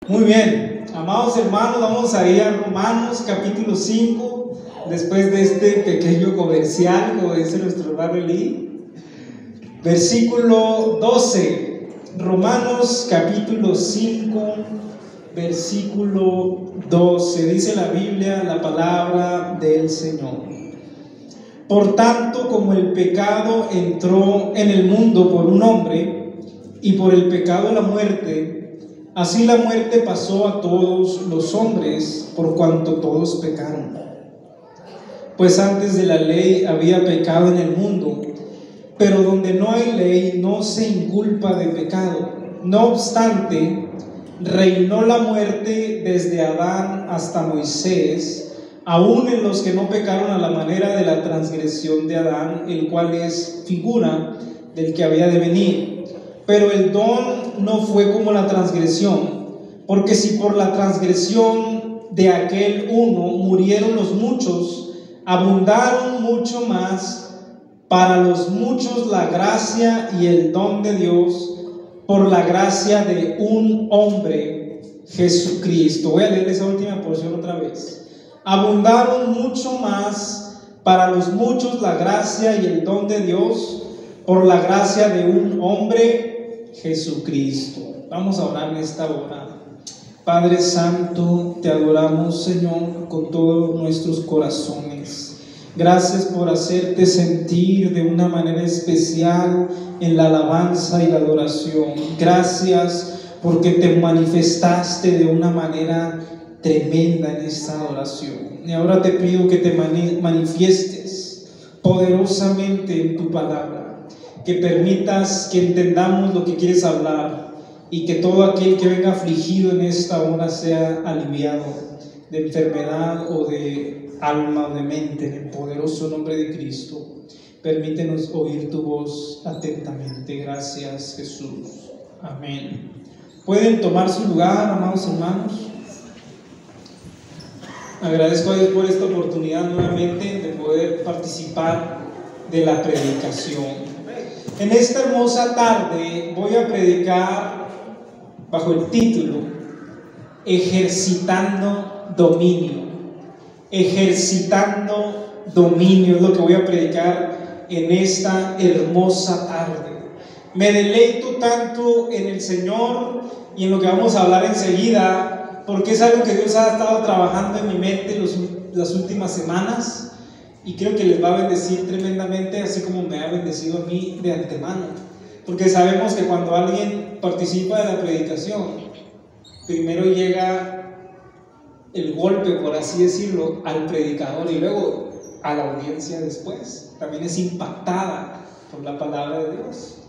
Muy bien, amados hermanos, vamos a ir a Romanos capítulo 5, después de este pequeño comercial, como dice nuestro hermano Eli. Versículo 12, Romanos capítulo 5, versículo 12, dice la Biblia, la palabra del Señor. Por tanto, como el pecado entró en el mundo por un hombre, y por el pecado la muerte, así la muerte pasó a todos los hombres, por cuanto todos pecaron. Pues antes de la ley había pecado en el mundo, pero donde no hay ley no se inculpa de pecado. No obstante, reinó la muerte desde Adán hasta Moisés, aún en los que no pecaron a la manera de la transgresión de Adán, el cual es figura del que había de venir. Pero el don no fue como la transgresión, porque si por la transgresión de aquel uno murieron los muchos, abundaron mucho más para los muchos la gracia y el don de Dios por la gracia de un hombre, Jesucristo. Voy a leer esa última porción otra vez. Abundaron mucho más para los muchos la gracia y el don de Dios por la gracia de un hombre, Jesucristo. Vamos a orar en esta hora. Padre Santo, te adoramos, Señor, con todos nuestros corazones. Gracias por hacerte sentir de una manera especial en la alabanza y la adoración. Gracias porque te manifestaste de una manera tremenda en esta adoración. Y ahora te pido que te manifiestes poderosamente en tu palabra, que permitas que entendamos lo que quieres hablar y que todo aquel que venga afligido en esta hora sea aliviado de enfermedad o de alma o de mente, en el poderoso nombre de Cristo. Permítenos oír tu voz atentamente. Gracias, Jesús. Amén. Pueden tomar su lugar, amados hermanos. Agradezco a Dios por esta oportunidad nuevamente de poder participar de la predicación. En esta hermosa tarde voy a predicar bajo el título Ejercitando Dominio. Ejercitando Dominio es lo que voy a predicar en esta hermosa tarde. Me deleito tanto en el Señor y en lo que vamos a hablar enseguida, porque es algo que Dios ha estado trabajando en mi mente las últimas semanas. Y creo que les va a bendecir tremendamente, así como me ha bendecido a mí de antemano. Porque sabemos que cuando alguien participa de la predicación, primero llega el golpe, por así decirlo, al predicador y luego a la audiencia después. También es impactada por la palabra de Dios.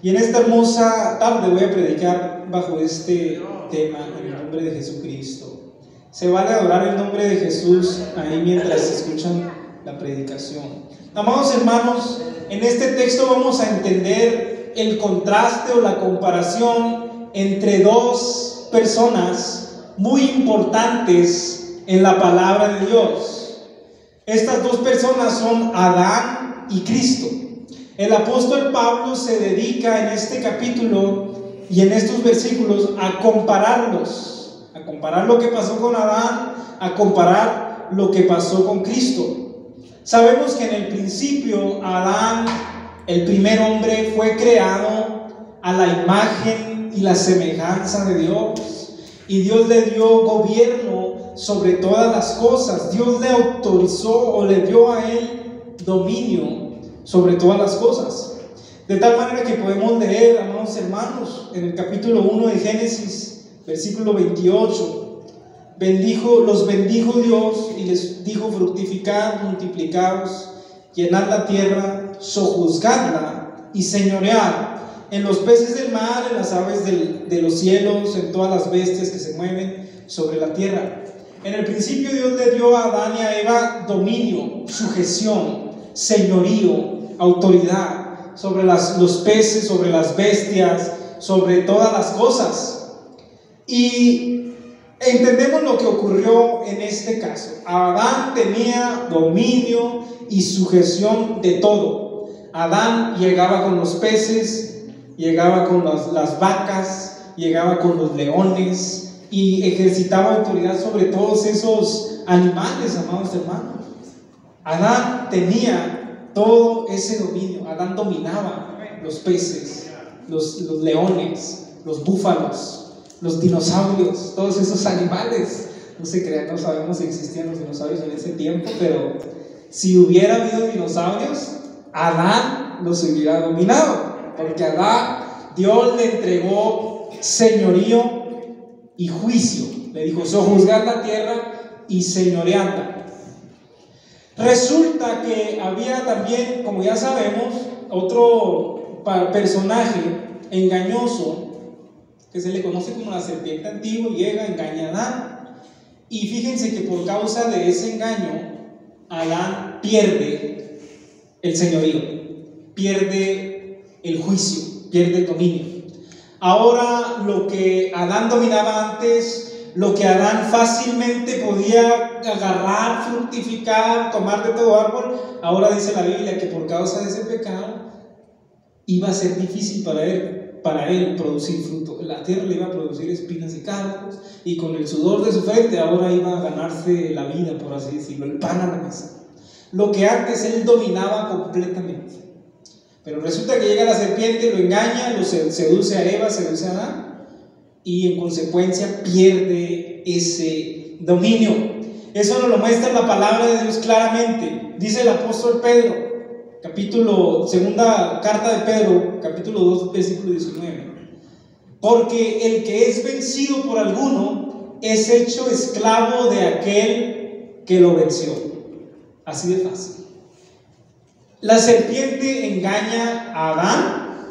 Y en esta hermosa tarde voy a predicar bajo este tema, en el nombre de Jesucristo. Se vale adorar el nombre de Jesús ahí mientras escuchan la predicación. Amados hermanos, en este texto vamos a entender el contraste o la comparación entre dos personas muy importantes en la palabra de Dios. Estas dos personas son Adán y Cristo. El apóstol Pablo se dedica en este capítulo y en estos versículos a compararlos, a comparar lo que pasó con Adán, a comparar lo que pasó con Cristo. Sabemos que en el principio Adán, el primer hombre, fue creado a la imagen y la semejanza de Dios, y Dios le dio gobierno sobre todas las cosas. Dios le autorizó o le dio a él dominio sobre todas las cosas, de tal manera que podemos leer, amados hermanos, en el capítulo 1 de Génesis, versículo 28. Los bendijo Dios y les dijo: fructificad, multiplicaos, llenad la tierra, sojuzgadla y señoread en los peces del mar, en las aves de los cielos, en todas las bestias que se mueven sobre la tierra. En el principio Dios le dio a Adán y a Eva dominio, sujeción, señorío, autoridad sobre los peces, sobre las bestias, sobre todas las cosas. Y entendemos lo que ocurrió en este caso. Adán tenía dominio y sujeción de todo. Adán llegaba con los peces, llegaba con las vacas, llegaba con los leones, y ejercitaba autoridad sobre todos esos animales, amados hermanos. Adán tenía todo ese dominio. Adán dominaba los peces, los leones, los búfalos, los dinosaurios, todos esos animales. No se crean, no sabemos si existían los dinosaurios en ese tiempo, pero si hubiera habido dinosaurios, Adán los hubiera dominado, porque Adán, Dios le entregó señorío y juicio. Le dijo: sojuzgad la tierra y señoreadla. Resulta que había también, como ya sabemos, otro personaje engañoso que se le conoce como la serpiente antigua. Llega, engaña a Adán, y fíjense que por causa de ese engaño Adán pierde el señorío, pierde el juicio, pierde el dominio. Ahora lo que Adán dominaba antes, lo que Adán fácilmente podía agarrar, fructificar, tomar de todo árbol, ahora dice la Biblia que por causa de ese pecado iba a ser difícil para él producir fruto. La tierra le iba a producir espinas y cardos, y con el sudor de su frente ahora iba a ganarse la vida, por así decirlo, el pan a la mesa. Lo que antes él dominaba completamente. Pero resulta que llega la serpiente, lo engaña, lo seduce a Eva, seduce a Adán, y en consecuencia pierde ese dominio. Eso nos lo muestra la palabra de Dios claramente. Dice el apóstol Pedro, segunda carta de Pedro, capítulo 2, versículo 19: porque el que es vencido por alguno es hecho esclavo de aquel que lo venció. Así de fácil. La serpiente engaña a Adán,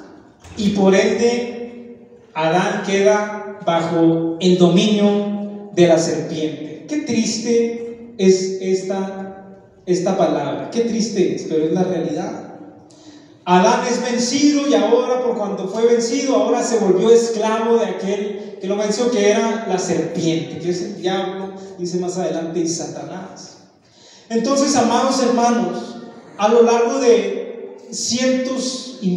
y por ende Adán queda bajo el dominio de la serpiente. Qué triste es esta palabra, qué triste es, pero es la realidad. Adán es vencido, y ahora, por cuanto fue vencido, ahora se volvió esclavo de aquel que lo venció, que era la serpiente, que es el diablo, dice más adelante, y Satanás. Entonces, amados hermanos, a lo largo de cientos y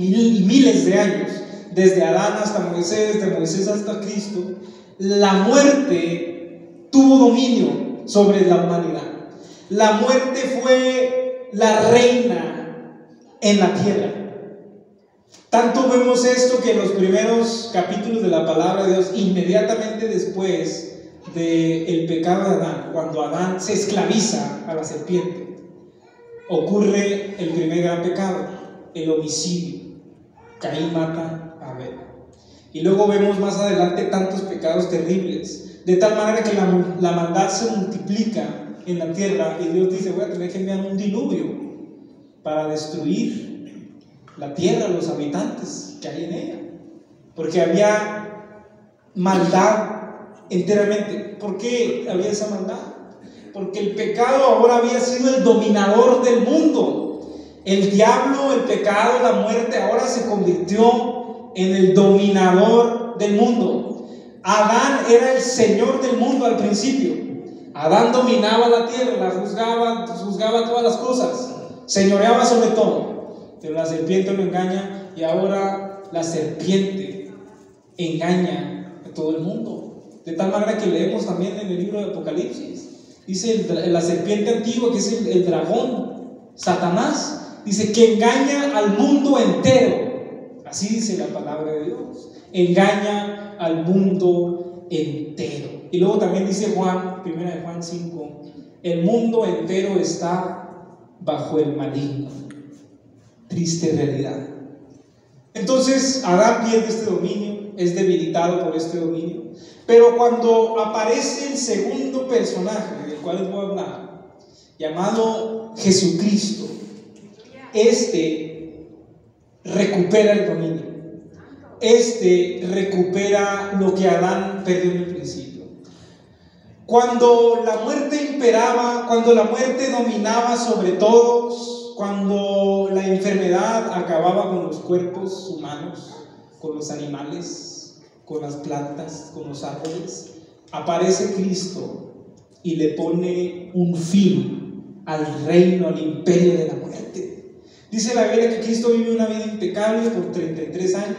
miles de años, desde Adán hasta Moisés, de Moisés hasta Cristo, la muerte tuvo dominio sobre la humanidad. La muerte fue la reina en la tierra. Tanto vemos esto que en los primeros capítulos de la palabra de Dios, inmediatamente después del pecado de Adán, cuando Adán se esclaviza a la serpiente, ocurre el primer gran pecado, el homicidio. Caín mata a Abel. Y luego vemos más adelante tantos pecados terribles, de tal manera que la maldad se multiplica en la tierra, y Dios dice: voy a tener que enviar un diluvio para destruir la tierra, los habitantes que hay en ella, porque había maldad enteramente. ¿Por qué había esa maldad? Porque el pecado ahora había sido el dominador del mundo. El diablo, el pecado, la muerte ahora se convirtió en el dominador del mundo. Adán era el señor del mundo al principio. Adán dominaba la tierra, la juzgaba todas las cosas, señoreaba sobre todo. Pero la serpiente lo engaña, y ahora la serpiente engaña a todo el mundo. De tal manera que leemos también en el libro de Apocalipsis, dice la serpiente antigua, que es el dragón, Satanás, dice que engaña al mundo entero. Así dice la palabra de Dios: engaña al mundo entero. Y luego también dice Juan, 1 de Juan 5, el mundo entero está bajo el maligno. Triste realidad. Entonces Adán pierde este dominio, es debilitado por este dominio. Pero cuando aparece el segundo personaje del cual les voy a hablar, llamado Jesucristo, recupera el dominio. Recupera lo que Adán perdió en el principio. Cuando la muerte imperaba, cuando la muerte dominaba sobre todos, cuando la enfermedad acababa con los cuerpos humanos, con los animales, con las plantas, con los árboles, aparece Cristo y le pone un fin al reino, al imperio de la muerte. Dice la Biblia que Cristo vive una vida impecable por 33 años,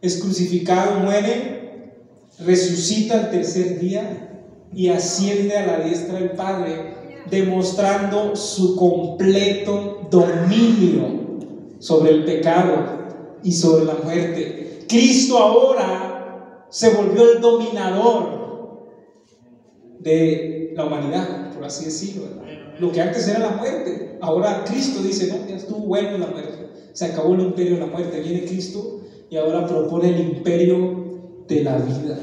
es crucificado, muere, resucita al tercer día y asciende a la diestra del Padre, demostrando su completo dominio sobre el pecado y sobre la muerte. Cristo ahora se volvió el dominador de la humanidad, por así decirlo, ¿verdad? Lo que antes era la muerte, ahora Cristo dice: no, ya estuvo bueno la muerte, se acabó el imperio de la muerte. Viene Cristo y ahora propone el imperio de la vida.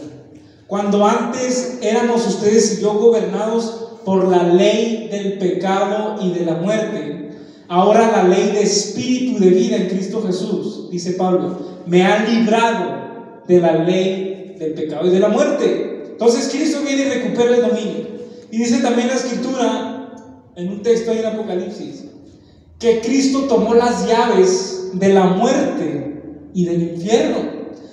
Cuando antes éramos ustedes y yo gobernados por la ley del pecado y de la muerte, ahora la ley de espíritu y de vida en Cristo Jesús, dice Pablo, me ha librado de la ley del pecado y de la muerte. Entonces Cristo viene y recupera el dominio. Y dice también la Escritura, en un texto ahí en Apocalipsis, que Cristo tomó las llaves de la muerte y del infierno.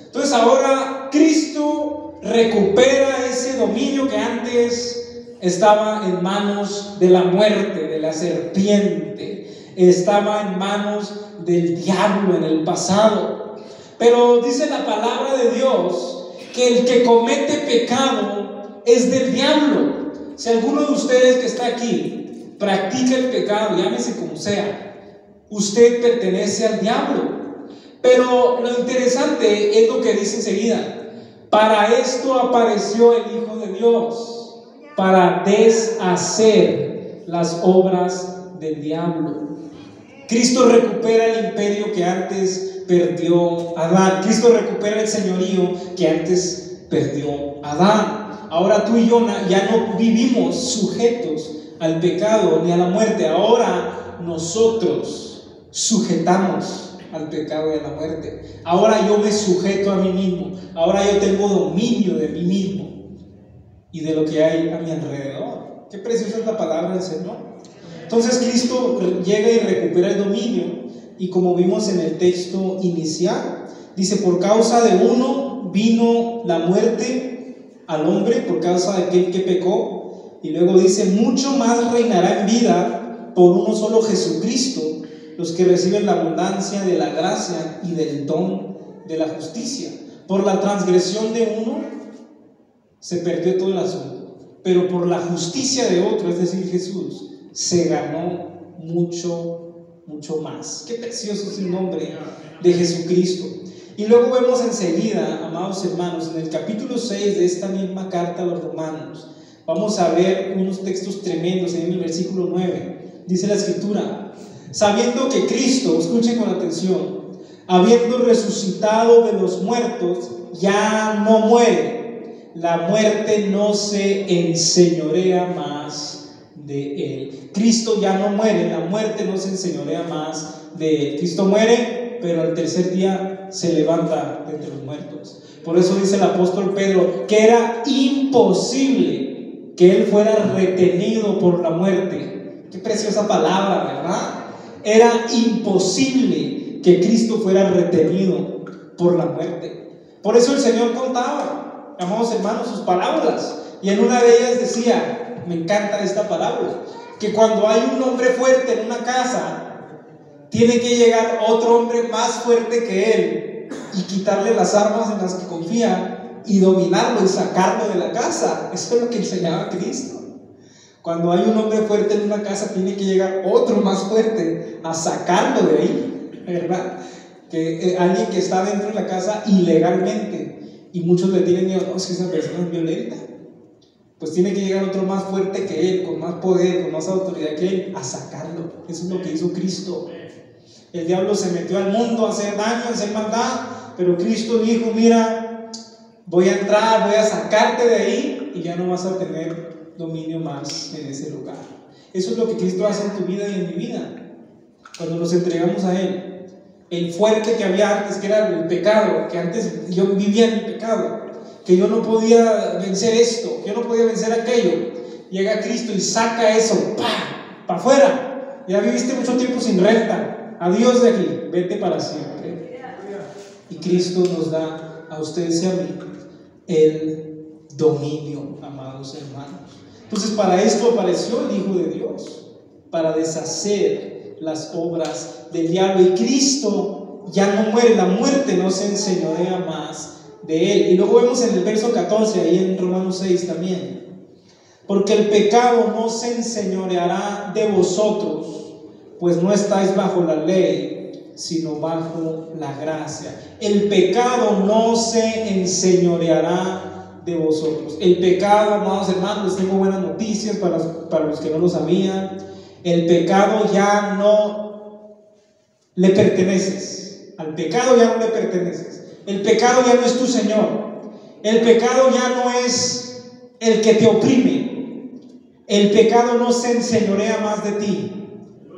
Entonces ahora Cristo recupera ese dominio que antes estaba en manos de la muerte, de la serpiente, estaba en manos del diablo en el pasado. Pero dice la palabra de Dios que el que comete pecado es del diablo. Si alguno de ustedes que está aquí practica el pecado, llámese como sea, usted pertenece al diablo. Pero lo interesante es lo que dice enseguida: para esto apareció el Hijo de Dios, para deshacer las obras del diablo. Cristo recupera el imperio que antes perdió Adán. Cristo recupera el señorío que antes perdió Adán. Ahora tú y yo ya no vivimos sujetos al pecado ni a la muerte. Ahora nosotros sujetamos al pecado y a la muerte. Ahora yo me sujeto a mí mismo. Ahora yo tengo dominio de mí mismo y de lo que hay a mi alrededor. Qué preciosa es la palabra del Señor. Entonces Cristo llega y recupera el dominio, y como vimos en el texto inicial, dice: por causa de uno vino la muerte al hombre, por causa de aquel que pecó. Y luego dice: mucho más reinará en vida por uno solo Jesucristo los que reciben la abundancia de la gracia y del don de la justicia. Por la transgresión de uno se perdió todo el asunto, pero por la justicia de otro, es decir, Jesús, se ganó mucho más. Qué precioso es el nombre de Jesucristo. Y luego vemos enseguida, amados hermanos, en el capítulo 6 de esta misma carta a los romanos, vamos a ver unos textos tremendos. En el versículo 9 dice la Escritura: sabiendo que Cristo, escuchen con atención, habiendo resucitado de los muertos, ya no muere, la muerte no se enseñorea más de él. Cristo ya no muere, la muerte no se enseñorea más de él. Cristo muere, pero al tercer día se levanta de entre los muertos. Por eso dice el apóstol Pedro que era imposible que él fuera retenido por la muerte. Qué preciosa palabra, ¿verdad? Era imposible que Cristo fuera retenido por la muerte. Por eso el Señor contaba, amados hermanos, sus parábolas, y en una de ellas decía, me encanta esta parábola, que cuando hay un hombre fuerte en una casa, tiene que llegar otro hombre más fuerte que él y quitarle las armas en las que confía y dominarlo y sacarlo de la casa. Eso es lo que enseñaba Cristo. Cuando hay un hombre fuerte en una casa, tiene que llegar otro más fuerte a sacarlo de ahí, ¿verdad? Que alguien que está dentro de la casa ilegalmente, y muchos le tienen miedo: no, es que esa persona es violenta. Pues tiene que llegar otro más fuerte que él, con más poder, con más autoridad que él, a sacarlo. Eso es lo que hizo Cristo. El diablo se metió al mundo a hacer daño, a hacer maldad, pero Cristo dijo: mira, voy a entrar, voy a sacarte de ahí, y ya no vas a tener dominio más en ese lugar. Eso es lo que Cristo hace en tu vida y en mi vida, cuando nos entregamos a Él. El fuerte que había antes, que era el pecado, que antes yo vivía en el pecado, que yo no podía vencer esto, que yo no podía vencer aquello, llega Cristo y saca eso, para afuera. Ya viviste mucho tiempo sin renta, adiós de aquí, vete para siempre. Y Cristo nos da a ustedes y a mí el dominio, amados hermanos. Entonces, para esto apareció el Hijo de Dios, para deshacer las obras del diablo. Y Cristo ya no muere, la muerte no se enseñorea más de Él. Y luego vemos en el verso 14, ahí en Romanos 6 también: porque el pecado no se enseñoreará de vosotros, pues no estáis bajo la ley, sino bajo la gracia. El pecado no se enseñoreará de vosotros. El pecado, amados hermanos, les tengo buenas noticias para los que no lo sabían. El pecado ya no le perteneces. Al pecado ya no le perteneces. El pecado ya no es tu Señor. El pecado ya no es el que te oprime. El pecado no se enseñorea más de ti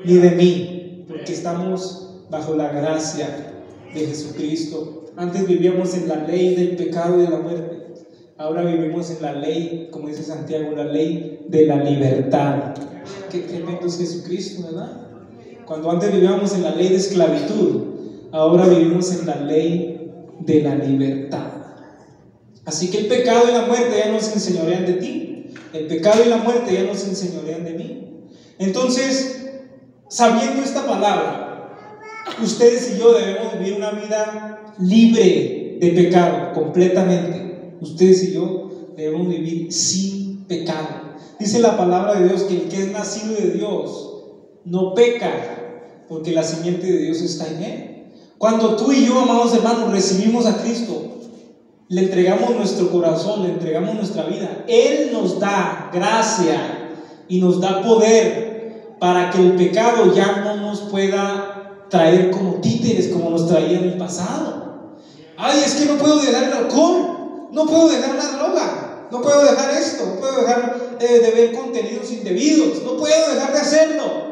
ni de mí, porque estamos bajo la gracia de Jesucristo. Antes vivíamos en la ley del pecado y de la muerte. Ahora vivimos en la ley, como dice Santiago, la ley de la libertad. Qué tremendo es Jesucristo, ¿verdad? Cuando antes vivíamos en la ley de esclavitud, ahora vivimos en la ley de la libertad. Así que el pecado y la muerte ya no se enseñorean de ti. El pecado y la muerte ya no se enseñorean de mí. Entonces, sabiendo esta palabra, ustedes y yo debemos vivir una vida libre de pecado, completamente. Ustedes y yo debemos vivir sin pecado. Dice la palabra de Dios que el que es nacido de Dios no peca, porque la simiente de Dios está en él. Cuando tú y yo, amados hermanos, recibimos a Cristo, le entregamos nuestro corazón, le entregamos nuestra vida, Él nos da gracia y nos da poder para que el pecado ya no nos pueda traer como títeres, como nos traía en el pasado. Ay, es que no puedo dejar el alcohol, no puedo dejar la droga, no puedo dejar esto, no puedo dejar de ver contenidos indebidos, no puedo dejar de hacerlo.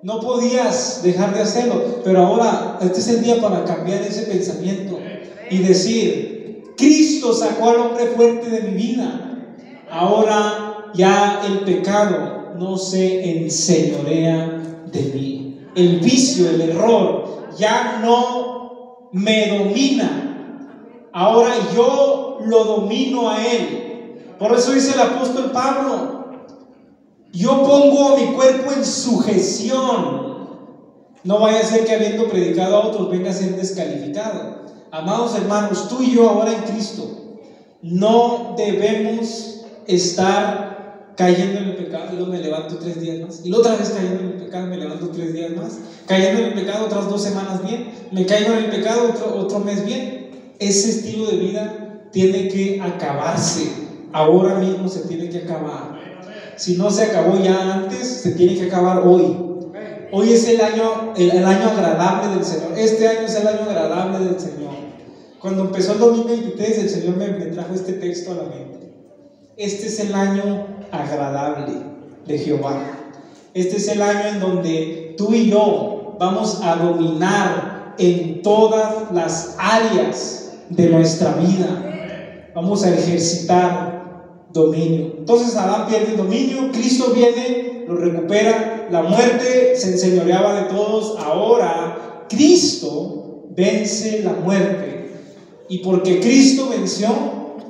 No podías dejar de hacerlo, pero ahora este es el día para cambiar ese pensamiento y decir: Cristo sacó al hombre fuerte de mi vida. Ahora ya el pecado no se enseñorea de mí. El vicio, el error ya no me domina. Ahora yo lo domino a Él. Por eso dice el apóstol Pablo: yo pongo mi cuerpo en sujeción. No vaya a ser que habiendo predicado a otros venga a ser descalificado. Amados hermanos, tú y yo ahora en Cristo no debemos estar cayendo en el pecado y luego me levanto 3 días más, y la otra vez cayendo en el pecado, me levanto 3 días más, cayendo en el pecado otras 2 semanas bien, me caigo en el pecado otro mes bien. Ese estilo de vida tiene que acabarse. Ahora mismo se tiene que acabar. Si no se acabó ya antes, se tiene que acabar hoy. Hoy es el año agradable del Señor. Este año es el año agradable del Señor. Cuando empezó el 2023, el Señor me trajo este texto a la mente. Este es el año agradable de Jehová. Este es el año en donde tú y yo vamos a dominar en todas las áreas de nuestra vida. Vamos a ejercitar dominio. Entonces Adán pierde el dominio, Cristo viene, lo recupera, la muerte se enseñoreaba de todos. Ahora Cristo vence la muerte, y porque Cristo venció,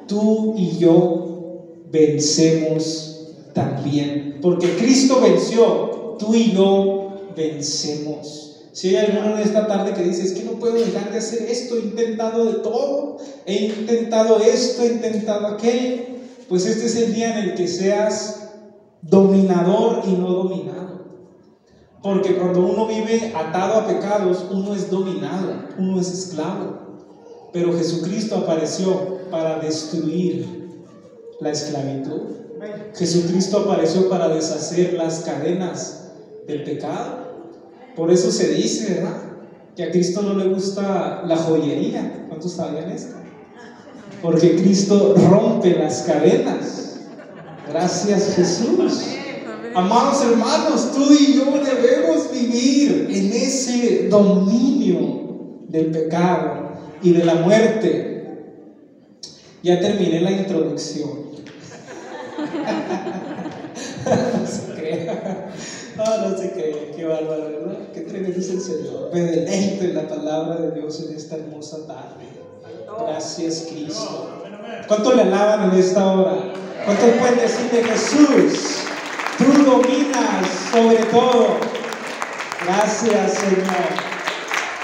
tú y yo vencemos también. Porque Cristo venció, tú y yo vencemos. Si hay alguno en esta tarde que dice: es que no puedo dejar de hacer esto, he intentado de todo, he intentado esto, he intentado aquello, pues este es el día en el que seas dominador y no dominado. Porque cuando uno vive atado a pecados, uno es dominado, uno es esclavo. Pero Jesucristo apareció para destruir la esclavitud. Jesucristo apareció para deshacer las cadenas del pecado. Por eso se dice, ¿verdad?, que a Cristo no le gusta la joyería. ¿Cuántos sabían esto? Porque Cristo rompe las cadenas. Gracias, Jesús. Amados hermanos, tú y yo debemos vivir en ese dominio del pecado y de la muerte. Ya terminé la introducción. No se crea. No se crea. Qué bárbaro, ¿verdad? Qué tremendo es el Señor. Me deleito en la palabra de Dios en esta hermosa tarde. Gracias, Cristo. ¿Cuántos le alaban en esta hora? ¿Cuántos pueden decirle: Jesús, tú dominas sobre todo? Gracias, Señor.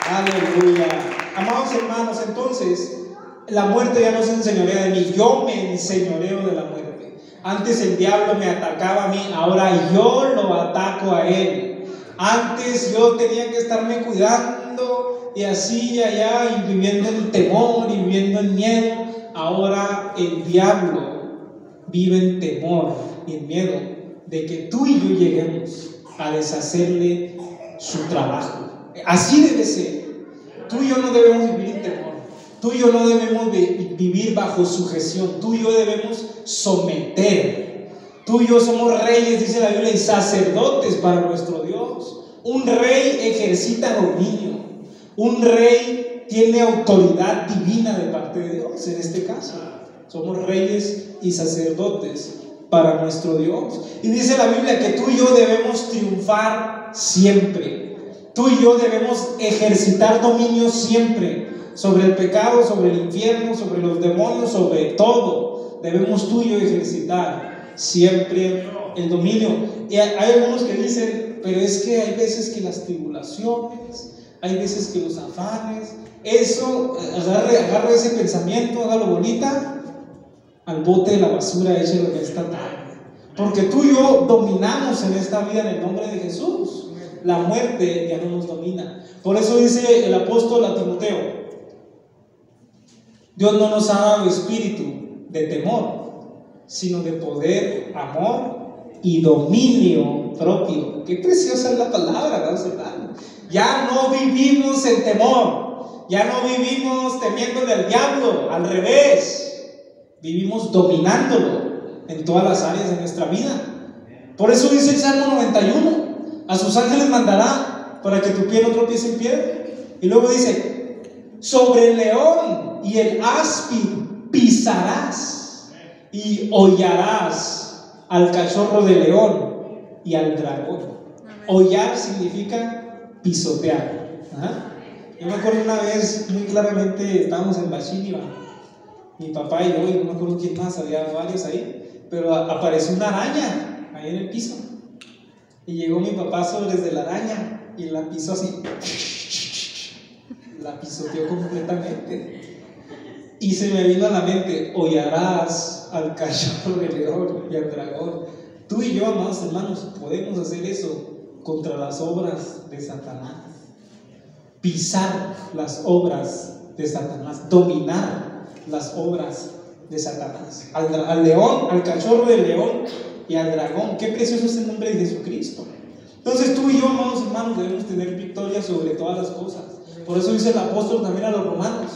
Aleluya. Amados hermanos, entonces La muerte ya no se enseñorea de mí, yo me enseñoreo de la muerte. Antes el diablo me atacaba a mí, ahora yo lo ataco a él. Antes yo tenía que estarme cuidando y así y allá y viviendo en temor y viviendo en miedo. Ahora el diablo vive en temor y en miedo de que tú y yo lleguemos a deshacerle su trabajo. Así debe ser. Tú y yo no debemos vivir en temor. Tú y yo no debemos vivir bajo sujeción. Tú y yo debemos someter. Tú y yo somos reyes, dice la Biblia, y sacerdotes para nuestro Dios. Un rey ejercita dominio. Un rey tiene autoridad divina de parte de Dios. En este caso, somos reyes y sacerdotes para nuestro Dios. Y dice la Biblia que tú y yo debemos triunfar siempre. Tú y yo debemos ejercitar dominio siempre sobre el pecado, sobre el infierno, sobre los demonios, sobre todo. Debemos tú y yo ejercitar siempre el dominio. Y hay algunos que dicen, pero es que hay veces que las tribulaciones, hay veces que los afanes, eso, agarra ese pensamiento, hágalo bonita, al bote de la basura, échelo en esta tarde. Porque tú y yo dominamos en esta vida en el nombre de Jesús. La muerte ya no nos domina. Por eso dice el apóstol a Timoteo: Dios no nos ha dado espíritu de temor, sino de poder, amor y dominio propio. Qué preciosa es la palabra, hermano. Ya no vivimos en temor, ya no vivimos temiéndole al diablo, al revés, vivimos dominándolo en todas las áreas de nuestra vida. Por eso dice el Salmo 91: a sus ángeles mandará para que tu pie no tropiece en piedra. Y luego dice: sobre el león y el áspid pisarás y hollarás al cachorro de león y al dragón. Hollar significa pisotear. Yo me acuerdo una vez muy claramente, estábamos en Bachíniva, mi papá y yo, y no me acuerdo quién más, había varios ahí, pero apareció una araña ahí en el piso. Y llegó mi papá desde la araña y la pisó así, la pisoteó completamente. Y se me vino a la mente: hollarás al cachorro de león y al dragón. Tú y yo, amados hermanos, podemos hacer eso contra las obras de Satanás. Pisar las obras de Satanás, dominar las obras de Satanás. Al león, al cachorro del león y al dragón. Qué precioso es el nombre de Jesucristo. Entonces tú y yo, amados hermanos, debemos tener victoria sobre todas las cosas. Por eso dice el apóstol también a los romanos: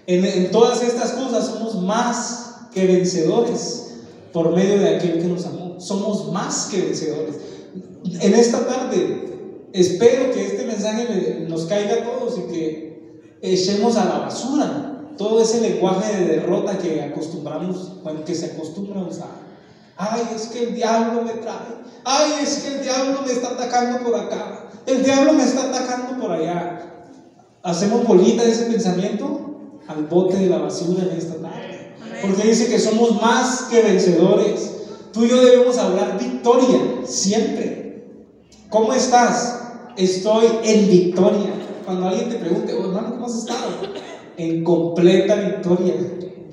en todas estas cosas somos más que vencedores por medio de aquel que nos amó. Somos más que vencedores. En esta tarde espero que este mensaje nos caiga a todos y que echemos a la basura todo ese lenguaje de derrota que acostumbramos, que se acostumbra a usar. Ay, es que el diablo me trae. Ay, es que el diablo me está atacando por acá. El diablo me está atacando por allá. Hacemos bolita de ese pensamiento al bote de la basura en esta tarde. Porque dice que somos más que vencedores. Tú y yo debemos hablar victoria siempre. ¿Cómo estás? Estoy en victoria. Cuando alguien te pregunte: oh, hermano, ¿cómo has estado? En completa victoria.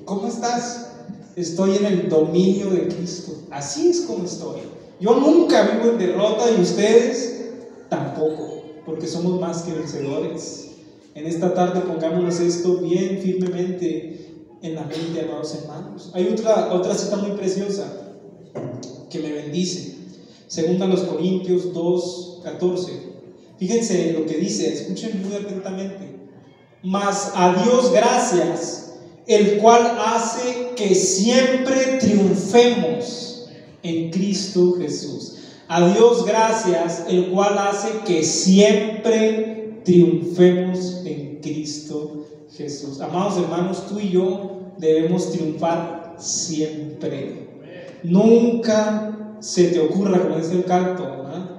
¿Cómo estás? Estoy en el dominio de Cristo. Así es como estoy. Yo nunca vivo en derrota y ustedes tampoco, porque somos más que vencedores. En esta tarde pongámonos esto bien firmemente en la mente, amados hermanos. Hay otra cita muy preciosa que me bendice. Segunda a los Corintios 2:14. Fíjense lo que dice, escuchen muy atentamente. Mas a Dios gracias, el cual hace que siempre triunfemos en Cristo Jesús. A Dios gracias, el cual hace que siempre triunfemos en Cristo Jesús. Amados hermanos, tú y yo debemos triunfar siempre. Nunca se te ocurra, como dice el canto, ¿verdad?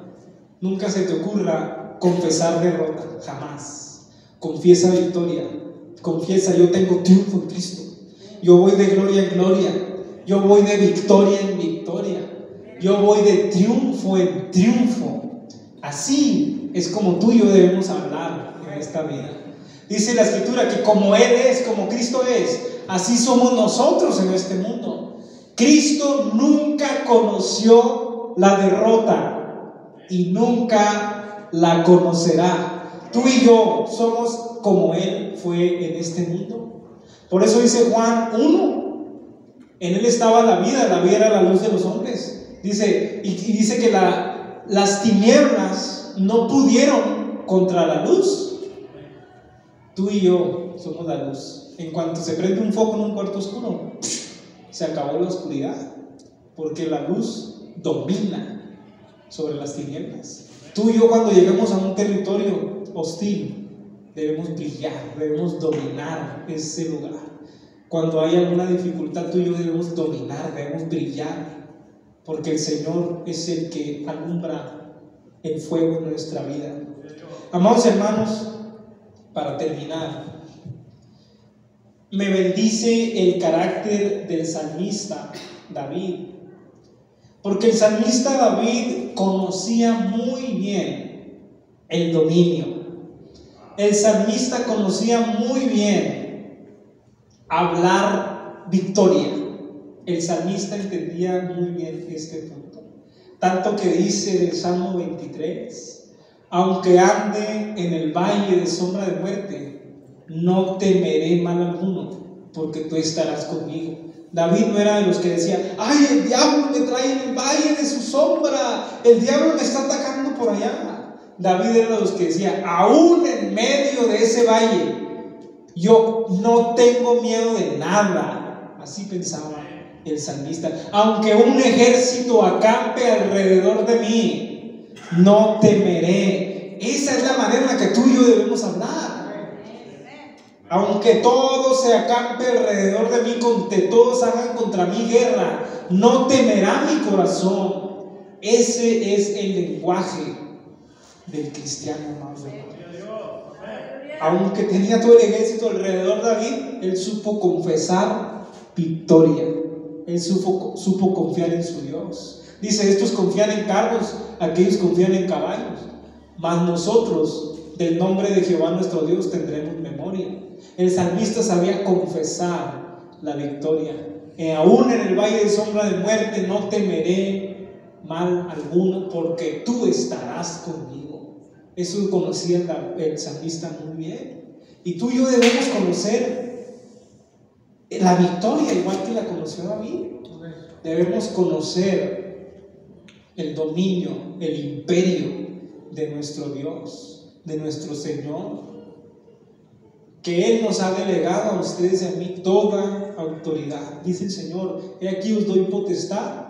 Nunca se te ocurra confesar derrota, jamás. Confiesa victoria. Confiesa: yo tengo triunfo en Cristo. Yo voy de gloria en gloria. Yo voy de victoria en victoria. Yo voy de triunfo en triunfo. Así es como tú y yo debemos hablar en esta vida. Dice la Escritura que como Él es, como Cristo es, así somos nosotros en este mundo. Cristo nunca conoció la derrota y nunca la conocerá. Tú y yo somos como Él fue en este mundo. Por eso dice Juan 1, en Él estaba la vida era la luz de los hombres. Dice, y dice que las tinieblas no pudieron contra la luz. Tú y yo somos la luz. En cuanto se prende un foco en un cuarto oscuro, se acabó la oscuridad, porque la luz domina sobre las tinieblas. Tú y yo, cuando lleguemos a un territorio hostil, debemos brillar, debemos dominar ese lugar. Cuando hay alguna dificultad, tú y yo debemos dominar, debemos brillar, porque el Señor es el que alumbra el fuego en nuestra vida. Amados hermanos, para terminar, me bendice el carácter del salmista David, porque el salmista David conocía muy bien el dominio. El salmista conocía muy bien hablar victoria. El salmista entendía muy bien este punto, tanto que dice del Salmo 23: aunque ande en el valle de sombra de muerte, no temeré mal alguno, porque tú estarás conmigo. David no era de los que decía: ay, el diablo me trae en el valle de su sombra, el diablo me está atacando por allá. David era de los que decía: aún en medio de ese valle, yo no tengo miedo de nada. Así pensaba el salmista. Aunque un ejército acampe alrededor de mí, no temeré. Esa es la manera en la que tú y yo debemos hablar. Aunque todo se acampe alrededor de mí, que todos hagan contra mí guerra, no temerá mi corazón. Ese es el lenguaje del cristiano, más hermano. Aunque tenía todo el ejército alrededor de David, él supo confesar victoria. Él supo confiar en su Dios. Dice: estos confían en carros, aquellos confían en caballos, mas nosotros del nombre de Jehová nuestro Dios tendremos memoria. El salmista sabía confesar la victoria. Aún en el valle de sombra de muerte, no temeré mal alguno, porque tú estarás conmigo. Eso conocía el salmista muy bien. Y tú y yo debemos conocer la victoria igual que la conoció David. Debemos conocer el dominio, el imperio de nuestro Dios, de nuestro Señor, que Él nos ha delegado a ustedes y a mí toda autoridad. Dice el Señor: he aquí os doy potestad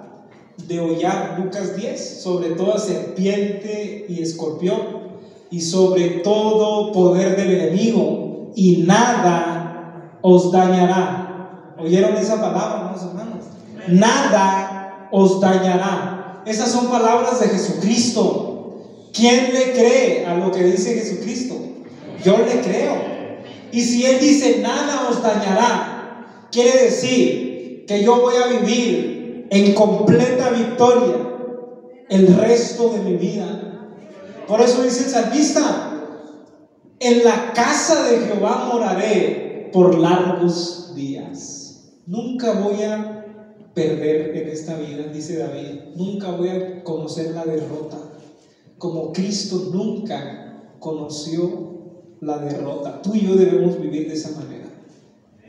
de hollar, Lucas 10, sobre toda serpiente y escorpión, y sobre todo poder del enemigo, y nada os dañará. ¿Oyeron esa palabra, hermanos? Nada os dañará. Esas son palabras de Jesucristo. ¿Quién le cree a lo que dice Jesucristo? Yo le creo. Y si Él dice nada os dañará, quiere decir que yo voy a vivir en completa victoria el resto de mi vida. Por eso dice el salmista: en la casa de Jehová moraré por largos días. Nunca voy a perder en esta vida, dice David. Nunca voy a conocer la derrota, como Cristo nunca conoció la derrota. Tú y yo debemos vivir de esa manera.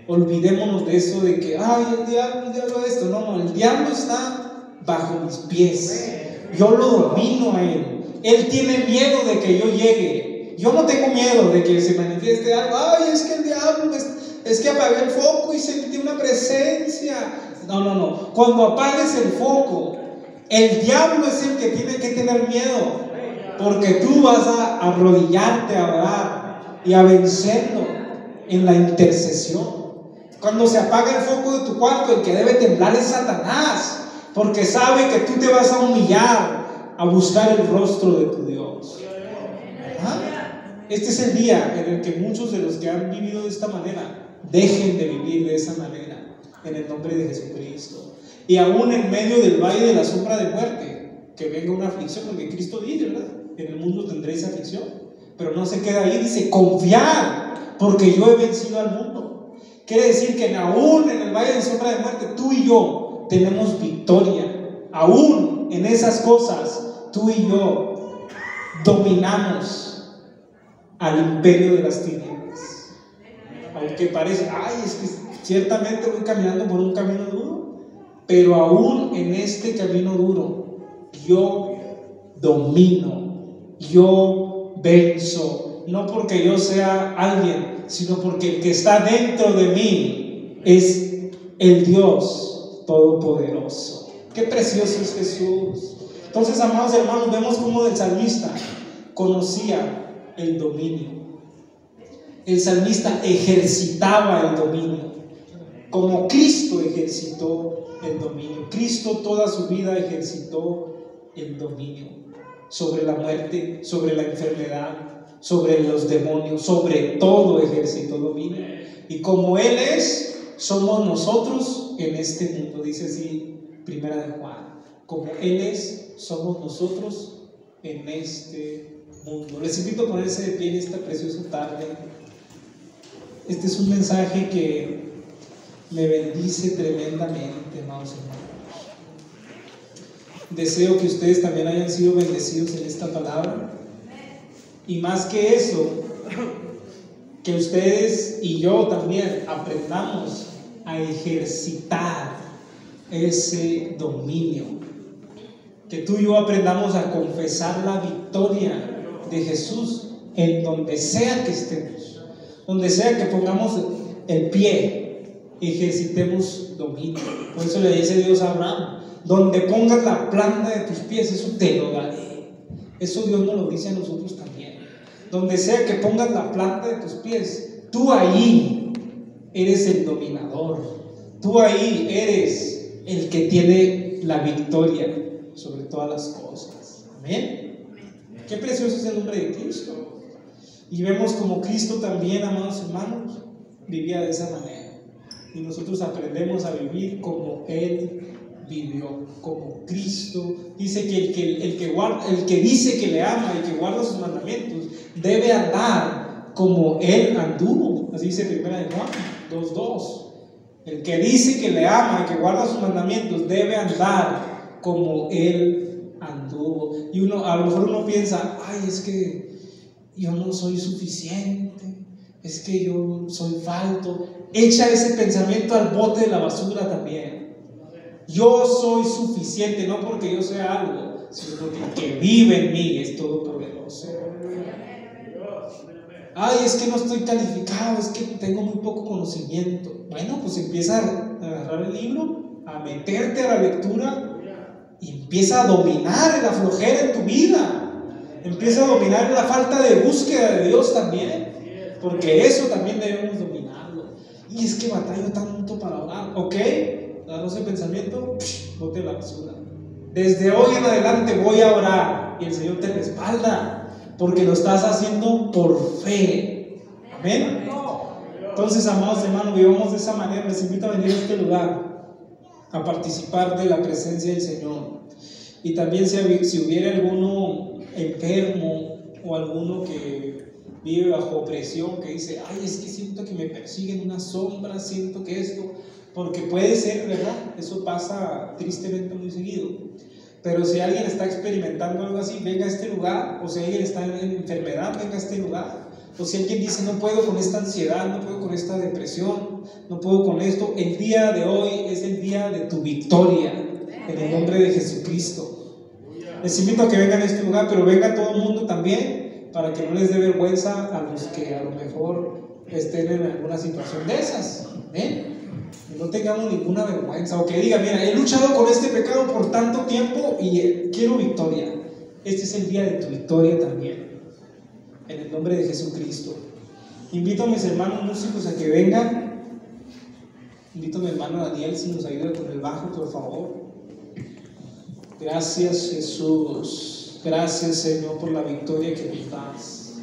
Olvidémonos de eso de que el diablo esto. No, el diablo está bajo mis pies. Yo lo domino a él. Él tiene miedo de que yo llegue. Yo no tengo miedo de que se manifieste algo. Es que el diablo, es que apagué el foco y sentí una presencia. No. Cuando apagues el foco, el diablo es el que tiene que tener miedo, porque tú vas a arrodillarte a orar y a vencerlo en la intercesión. Cuando se apaga el foco de tu cuarto, el que debe temblar es Satanás, porque sabe que tú te vas a humillar a buscar el rostro de tu Dios. Este es el día en el que muchos de los que han vivido de esta manera dejen de vivir de esa manera, en el nombre de Jesucristo. Y aún en medio del valle de la sombra de muerte, que venga una aflicción, porque Cristo dice, ¿verdad? En el mundo tendréis aflicción. Pero no se queda ahí, dice: confiad, porque yo he vencido al mundo. Quiere decir que aún en el valle de sombra de muerte, tú y yo tenemos victoria. Aún en esas cosas, tú y yo dominamos al imperio de las tinieblas. Aunque parece, es que ciertamente voy caminando por un camino duro, pero aún en este camino duro, yo domino, yo venzo, no porque yo sea alguien, sino porque el que está dentro de mí es el Dios Todopoderoso. Qué precioso es Jesús. Entonces, amados hermanos, vemos cómo el salmista conocía el dominio. El salmista ejercitaba el dominio, como Cristo ejercitó el dominio. Cristo toda su vida ejercitó el dominio sobre la muerte, sobre la enfermedad, sobre los demonios, sobre todo ejercitó dominio. Y como Él es, somos nosotros en este mundo. Dice así Primera de Juan: como Él es, somos nosotros en este mundo. Les invito a ponerse de pie en esta preciosa tarde. Este es un mensaje que me bendice tremendamente, amados hermanos. Deseo que ustedes también hayan sido bendecidos en esta palabra. Y más que eso, que ustedes y yo también aprendamos a ejercitar ese dominio. Que tú y yo aprendamos a confesar la victoria de Jesús en donde sea que estemos, donde sea que pongamos el pie, ejercitemos dominio. Por eso le dice Dios a Abraham: donde pongas la planta de tus pies, eso te lo daré. Eso Dios nos lo dice a nosotros también. Donde sea que pongas la planta de tus pies, tú ahí eres el dominador. Tú ahí eres el que tiene la victoria sobre todas las cosas. Amén. Qué precioso es el nombre de Cristo. Y vemos como Cristo también, amados hermanos, vivía de esa manera. Y nosotros aprendemos a vivir como Él vivió, como Cristo. Dice que el que dice que le ama y que guarda sus mandamientos debe andar como Él anduvo. Así dice Primera de Juan 2:2. El que dice que le ama y que guarda sus mandamientos debe andar como Él anduvo. Y a lo mejor uno piensa: es que yo no soy suficiente, es que yo soy falto. Echa ese pensamiento al bote de la basura también. Yo soy suficiente, no porque yo sea algo, sino porque el que vive en mí es todopoderoso. Es que no estoy calificado, es que tengo muy poco conocimiento. Bueno, pues empieza a agarrar el libro, a meterte a la lectura y empieza a dominar la flojera en tu vida. Empieza a dominar la falta de búsqueda de Dios también, porque eso también debemos dominarlo. Y es que batallo tanto para orar. Ok, dado ese pensamiento, bote la basura. Desde hoy en adelante voy a orar y el Señor te respalda, porque lo estás haciendo por fe. Amén. Entonces, amados hermanos, vivamos de esa manera. Les invito a venir a este lugar a participar de la presencia del Señor. Y también si hubiera alguno enfermo o alguno que vive bajo opresión, que dice: es que siento que me persiguen una sombra, siento que esto, porque puede ser, ¿verdad? Eso pasa tristemente muy seguido. Pero si alguien está experimentando algo así, venga a este lugar. O si alguien está en enfermedad, venga a este lugar. O si alguien dice: no puedo con esta ansiedad, no puedo con esta depresión, no puedo con esto, el día de hoy es el día de tu victoria, en el nombre de Jesucristo. Les invito a que vengan a este lugar, pero venga todo el mundo también, para que no les dé vergüenza a los que a lo mejor estén en alguna situación de esas. Que no tengamos ninguna vergüenza, o que diga: mira, he luchado con este pecado por tanto tiempo y quiero victoria. Este es el día de tu victoria también, en el nombre de Jesucristo. Invito a mis hermanos músicos a que vengan. Invito a mi hermano Daniel, si nos ayuda con el bajo, por favor. Gracias, Jesús. Gracias, Señor, por la victoria que nos das.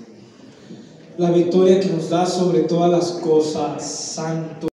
La victoria que nos das sobre todas las cosas, Santo.